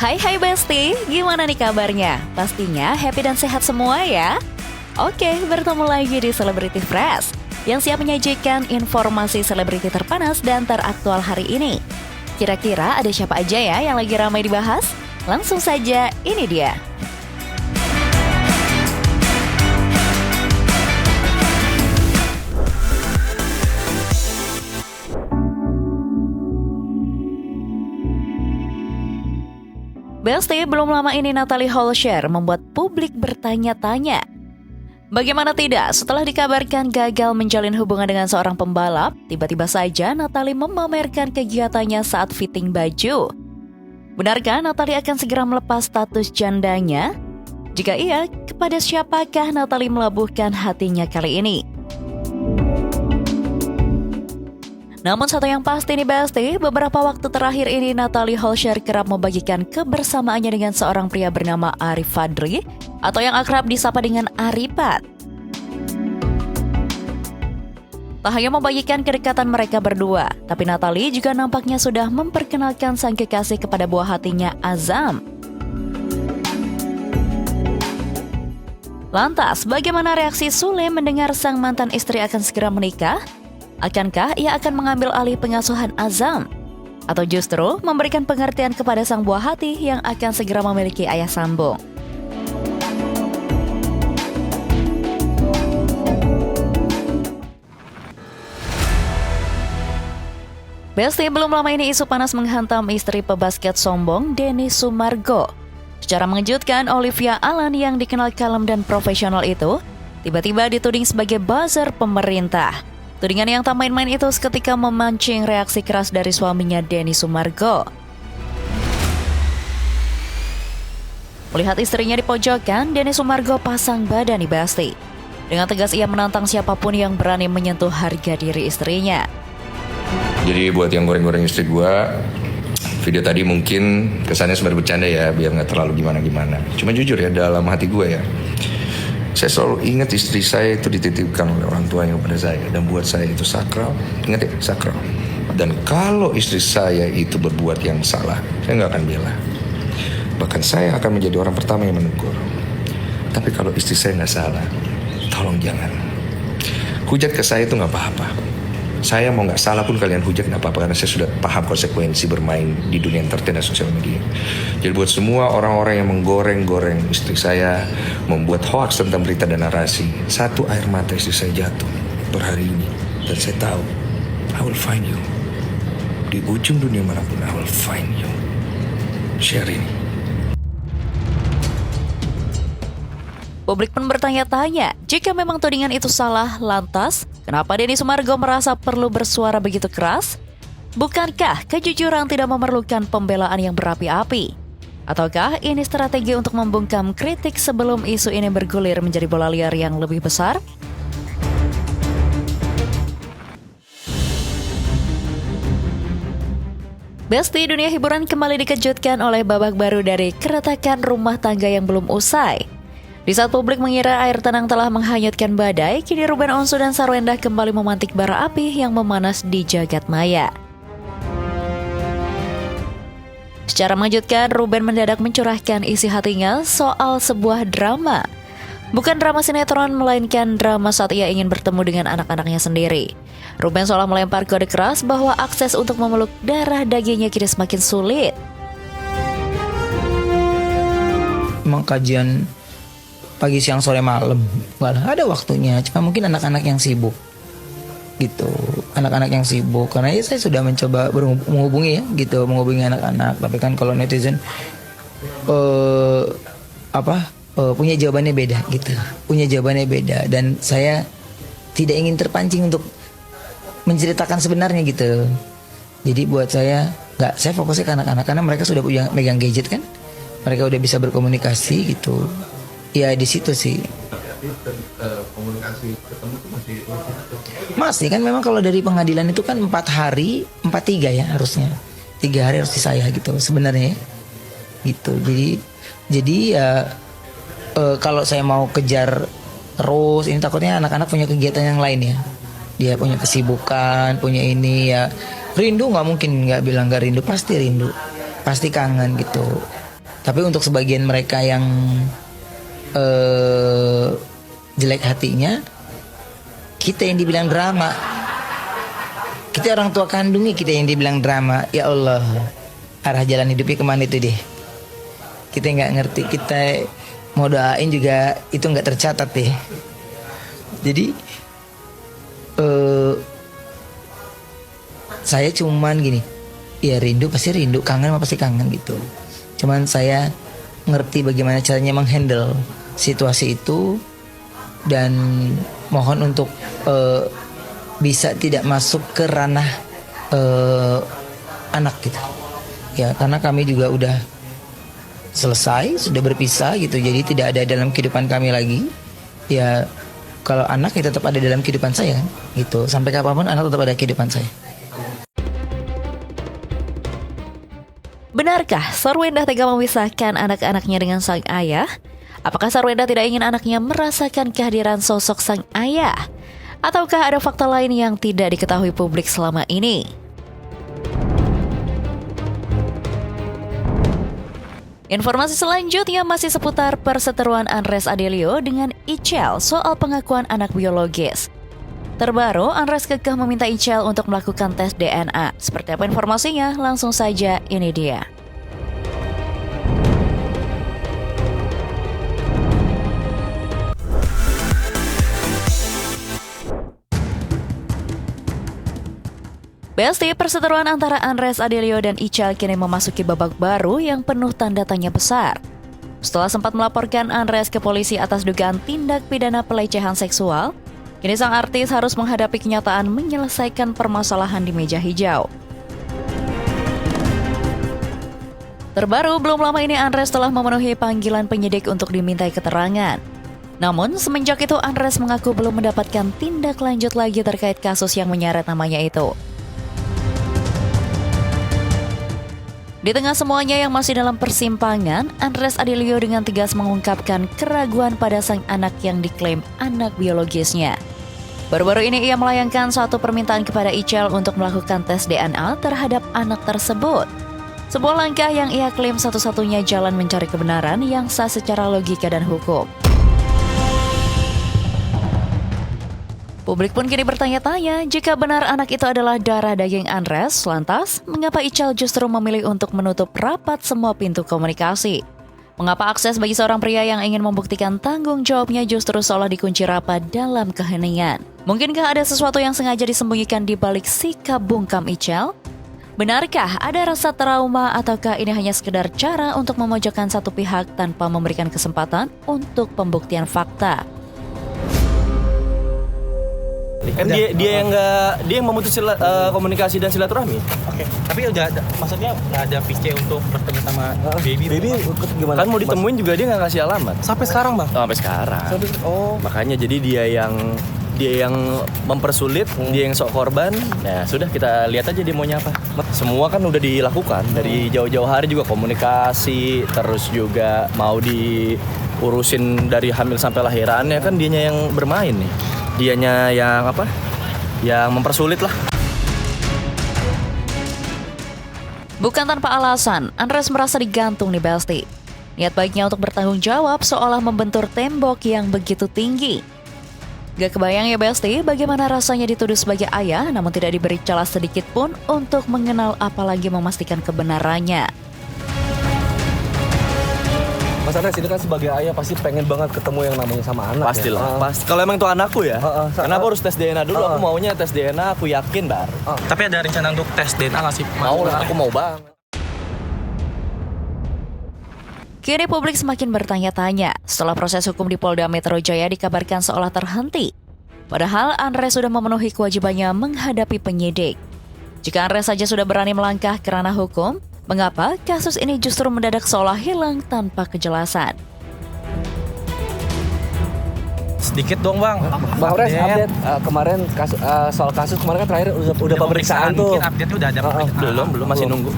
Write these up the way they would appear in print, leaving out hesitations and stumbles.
Hai Besti, gimana nih kabarnya? Pastinya happy dan sehat semua ya? Oke, bertemu lagi di Celebrity Fresh yang siap menyajikan informasi selebriti terpanas dan teraktual hari ini. Kira-kira ada siapa aja ya yang lagi ramai dibahas? Langsung saja, ini dia. Besti, belum lama ini Natalie Holscher membuat publik bertanya-tanya. Bagaimana tidak, setelah dikabarkan gagal menjalin hubungan dengan seorang pembalap, tiba-tiba saja Natalie memamerkan kegiatannya saat fitting baju. Benarkah Natalie akan segera melepas status jandanya? Jika iya, kepada siapakah Natalie melabuhkan hatinya kali ini? Namun satu yang pasti nih Besti, beberapa waktu terakhir ini Natalie Holscher kerap membagikan kebersamaannya dengan seorang pria bernama Arif Fadri atau yang akrab disapa dengan Aripat. Tak hanya membagikan kedekatan mereka berdua, tapi Natalie juga nampaknya sudah memperkenalkan sang kekasih kepada buah hatinya Azam. Lantas, bagaimana reaksi Sule mendengar sang mantan istri akan segera menikah? Akankah ia akan mengambil alih pengasuhan Azam? Atau justru memberikan pengertian kepada sang buah hati yang akan segera memiliki ayah sambung? Besti, belum lama ini isu panas menghantam istri pebasket sombong Denny Sumargo. Secara mengejutkan, Olivia Allen yang dikenal kalem dan profesional itu tiba-tiba dituding sebagai buzzer pemerintah. Tudingan yang tak main-main itu seketika memancing reaksi keras dari suaminya Denny Sumargo. Melihat istrinya di pojokan, Denny Sumargo pasang badan di Besti. Dengan tegas ia menantang siapapun yang berani menyentuh harga diri istrinya. Jadi buat yang goreng-goreng istri gua, video tadi mungkin kesannya sebenarnya bercanda ya, biar nggak terlalu gimana-gimana. Cuma jujur ya, dalam hati gua ya, saya selalu ingat istri saya itu dititipkan oleh orang tuanya kepada saya. Dan buat saya itu sakral. Ingat ya, sakral. Dan kalau istri saya itu berbuat yang salah, saya nggak akan bela. Bahkan saya akan menjadi orang pertama yang menegur. Tapi kalau istri saya nggak salah, tolong jangan. Hujat ke saya itu nggak apa-apa. Saya mau nggak salah pun kalian hujat nggak apa-apa, karena saya sudah paham konsekuensi bermain di dunia entertain dan sosial media. Jadi buat semua orang-orang yang menggoreng-goreng istri saya, membuat hoax tentang berita dan narasi, satu air mata istri saya jatuh per hari ini. Dan saya tahu, I will find you. Di ujung dunia manapun, I will find you. Share ini. Publik pun bertanya-tanya, jika memang tudingan itu salah, lantas kenapa Denny Sumargo merasa perlu bersuara begitu keras? Bukankah kejujuran tidak memerlukan pembelaan yang berapi-api? Ataukah ini strategi untuk membungkam kritik sebelum isu ini bergulir menjadi bola liar yang lebih besar? Besti, dunia hiburan kembali dikejutkan oleh babak baru dari keretakan rumah tangga yang belum usai. Di saat publik mengira air tenang telah menghanyutkan badai, kini Ruben Onsu dan Sarwendah kembali memantik bara api yang memanas di jagat maya. Secara mengejutkan, Ruben mendadak mencurahkan isi hatinya soal sebuah drama. Bukan drama sinetron, melainkan drama saat ia ingin bertemu dengan anak-anaknya sendiri. Ruben seolah melempar kode keras bahwa akses untuk memeluk darah dagingnya kini semakin sulit. Emang kajian pagi, siang, sore, malam nggak ada waktunya, cuma mungkin anak-anak yang sibuk gitu, anak-anak yang sibuk, karena ya saya sudah mencoba menghubungi ya gitu, menghubungi anak-anak, tapi kan kalau netizen punya jawabannya beda gitu, punya jawabannya beda, dan saya tidak ingin terpancing untuk menceritakan sebenarnya gitu. Jadi buat saya saya fokusnya ke anak-anak, karena mereka sudah punya megang gadget kan, mereka udah bisa berkomunikasi gitu. Ya di situ sih. Komunikasi ketemu tuh masih kan, memang kalau dari pengadilan itu kan 4 hari 4-3 ya harusnya, 3 hari harus di saya gitu sebenarnya gitu. Jadi ya kalau saya mau kejar terus ini takutnya anak-anak punya kegiatan yang lain ya, dia punya kesibukan, punya ini ya, rindu nggak mungkin nggak bilang nggak rindu, pasti rindu, pasti kangen gitu. Tapi untuk sebagian mereka yang jelek hatinya, kita yang dibilang drama. Kita orang tua kandungnya kita yang dibilang drama. Ya Allah, arah jalan hidupnya kemana itu deh? Kita nggak ngerti. Kita mau doain juga itu nggak tercatat deh. Jadi saya cuman gini, ya rindu pasti rindu, kangen pasti kangen gitu. Cuman saya ngerti bagaimana caranya menghandle situasi itu dan mohon untuk bisa tidak masuk ke ranah anak gitu. Ya karena kami juga udah selesai, sudah berpisah gitu. Jadi tidak ada dalam kehidupan kami lagi. Ya kalau anak ya tetap ada dalam kehidupan saya kan, gitu. Sampai kapanpun anak tetap ada kehidupan saya. Benarkah Sarwenda tega memisahkan anak-anaknya dengan sang ayah? Apakah Sarwenda tidak ingin anaknya merasakan kehadiran sosok sang ayah? Ataukah ada fakta lain yang tidak diketahui publik selama ini? Informasi selanjutnya masih seputar perseteruan Andres Adelio dengan Ichel soal pengakuan anak biologis. Terbaru, Andres kekeh meminta Ichel untuk melakukan tes DNA. Seperti apa informasinya? Langsung saja, ini dia. Besti, perseteruan antara Andres Adelio dan Ichel kini memasuki babak baru yang penuh tanda tanya besar. Setelah sempat melaporkan Andres ke polisi atas dugaan tindak pidana pelecehan seksual, kini sang artis harus menghadapi kenyataan menyelesaikan permasalahan di meja hijau. Terbaru, belum lama ini Andres telah memenuhi panggilan penyidik untuk dimintai keterangan. Namun, semenjak itu Andres mengaku belum mendapatkan tindak lanjut lagi terkait kasus yang menyeret namanya itu. Di tengah semuanya yang masih dalam persimpangan, Andres Adelio dengan tegas mengungkapkan keraguan pada sang anak yang diklaim anak biologisnya. Baru-baru ini ia melayangkan suatu permintaan kepada Ichel untuk melakukan tes DNA terhadap anak tersebut. Sebuah langkah yang ia klaim satu-satunya jalan mencari kebenaran yang sah secara logika dan hukum. Publik pun kini bertanya-tanya, jika benar anak itu adalah darah daging Andres, lantas mengapa Ichel justru memilih untuk menutup rapat semua pintu komunikasi? Mengapa akses bagi seorang pria yang ingin membuktikan tanggung jawabnya justru seolah dikunci rapat dalam keheningan? Mungkinkah ada sesuatu yang sengaja disembunyikan di balik sikap bungkam Ichel? Benarkah ada rasa trauma ataukah ini hanya sekedar cara untuk memojokkan satu pihak tanpa memberikan kesempatan untuk pembuktian fakta? Kan dia yang memutus komunikasi dan silaturahmi. Oke. Tapi udah ada, maksudnya nggak ada VC untuk bertemu sama baby Kan gimana? mau ditemuin juga dia nggak kasih alamat. Sampai sekarang bang? Sampai sekarang. Makanya jadi dia yang mempersulit, dia yang sok korban. Ya sudah, kita lihat aja dia maunya apa. Semua kan udah dilakukan dari jauh-jauh hari juga, komunikasi, terus juga mau diurusin dari hamil sampai lahirannya, kan dianya yang bermain nih. Dianya yang apa? Yang mempersulit lah. Bukan tanpa alasan, Andres merasa digantung nih Besti. Niat baiknya untuk bertanggung jawab seolah membentur tembok yang begitu tinggi. Gak kebayang ya Besti, bagaimana rasanya dituduh sebagai ayah namun tidak diberi celah sedikit pun untuk mengenal apalagi memastikan kebenarannya. Mas Andres ini kan sebagai ayah pasti pengen banget ketemu yang namanya sama anak. Pastilah, pasti. Kalau emang itu anakku ya, kenapa harus tes DNA dulu? Aku maunya tes DNA, aku yakin bar. Tapi ada rencana untuk tes DNA nggak sih? Mau lah, aku mau banget. Kini publik semakin bertanya-tanya setelah proses hukum di Polda Metro Jaya dikabarkan seolah terhenti. Padahal Andres sudah memenuhi kewajibannya menghadapi penyidik. Jika Andres saja sudah berani melangkah ke ranah hukum, mengapa kasus ini justru mendadak seolah hilang tanpa kejelasan? Sedikit dong bang. Bang Andres update kemarin soal kasus kemarin kan terakhir udah pemeriksaan tuh. Mungkin update-nya udah ada Belum masih nunggu.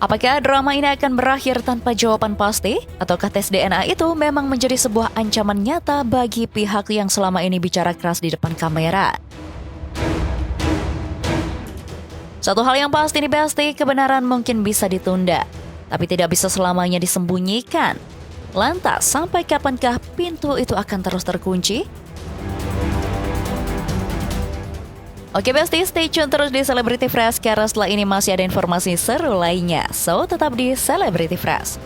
Apakah drama ini akan berakhir tanpa jawaban pasti? Ataukah tes DNA itu memang menjadi sebuah ancaman nyata bagi pihak yang selama ini bicara keras di depan kamera? Satu hal yang pasti nih Besti, kebenaran mungkin bisa ditunda, tapi tidak bisa selamanya disembunyikan. Lantas, sampai kapankah pintu itu akan terus terkunci? Oke Besti, stay tune terus di Celebrity Fresh karena setelah ini masih ada informasi seru lainnya. So, tetap di Celebrity Fresh.